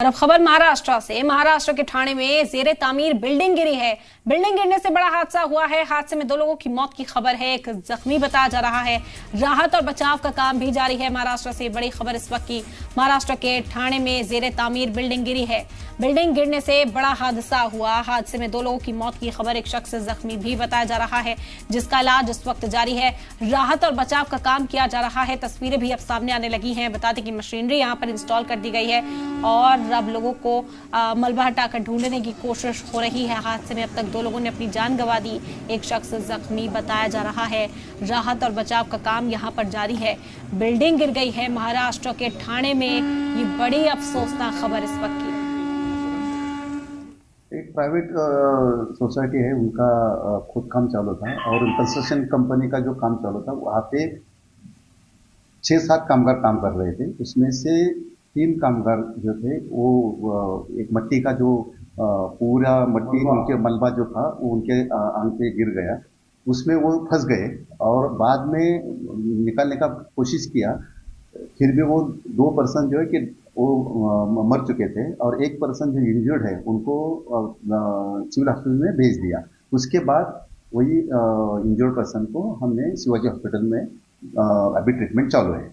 और अब खबर महाराष्ट्र से। महाराष्ट्र के ठाणे में जेरे तामीर बिल्डिंग गिरी है। बिल्डिंग गिरने से बड़ा हादसा हुआ है। हादसे में 2 लोगों की मौत की खबर है, एक जख्मी बताया जा रहा है। राहत और बचाव का काम भी जारी है। महाराष्ट्र से बड़ी खबर इस वक्त की। महाराष्ट्र के ठाणे में जेरे तामीर बिल्डिंग गिरी है। बिल्डिंग गिरने से बड़ा हादसा हुआ। हादसे में 2 लोगों की मौत की खबर, एक शख्स जख्मी भी बताया जा रहा है, जिसका इलाज इस वक्त जारी है। राहत और बचाव का काम किया जा रहा है। तस्वीरें भी अब सामने आने लगी हैं। बता दें कि मशीनरी यहाँ पर इंस्टॉल कर दी गई है और अब लोगों को मलबा हटाकर ढूंढने की कोशिश हो रही है। हादसे में अब तक 2 लोगों ने अपनी जान गंवा दी, एक शख्स जख्मी बताया जा रहा है। राहत और बचाव का काम यहाँ पर जारी है। बिल्डिंग गिर गई है महाराष्ट्र के ठाणे में। ये बड़ी अफसोसनाक खबर इस वक्त की। एक प्राइवेट सोसाइटी है, उनका खुद काम चालू था और कंस्ट्रक्शन कंपनी का जो काम चालू था वहाँ पे 6-7 कामगार काम कर रहे थे। उसमें से 3 कामगार जो थे वो एक मट्टी का जो पूरा मट्टी उनके मलबा जो था वो उनके आंग पे गिर गया, उसमें वो फंस गए और बाद में निकालने का कोशिश किया। फिर भी वो 2 पर्सन जो है कि वो मर चुके थे और 1 पर्सन जो इंजर्ड है उनको सिविल हॉस्पिटल में भेज दिया। उसके बाद वही इंजर्ड पर्सन को हमने शिवाजी हॉस्पिटल में अभी ट्रीटमेंट चालू है।